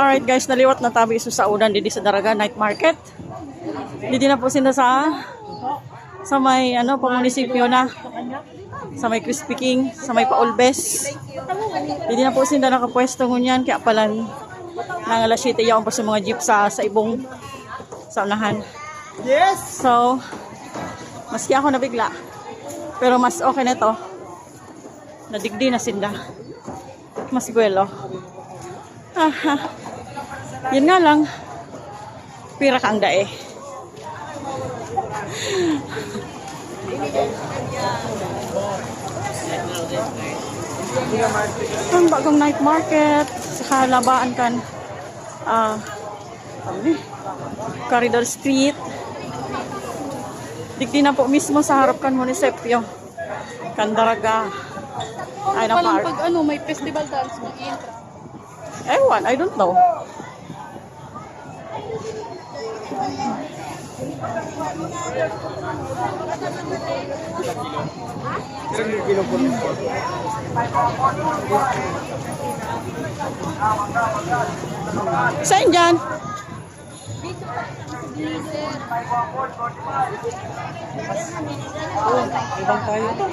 Alright guys, naliwat na tabi isu sa udan didi sa Daraga Night Market. Didi na po sinda sa may munisipyo na. Sa may Crispy King, sa may Paulbes. Didi na po sinda nakapwesto ngunyan kaya palan nang alas 7 yaon pa sa mga jeep sa ibong sa unahan. Yes! So, maski ako nabigla. Pero mas okay na to. Nadigdi na sinda. Mas gwelo. Yun nga lang. Pira ka ang dae. Ang bagong night market. Sa labaan kan. Corridor Street. Digdi na po mismo sa harap kan munisipyo. Daraga. Ay na park. Pag may festival dance, mag-i-intra. Ewan, I don't know. Saan dyan? Ibang tayo to.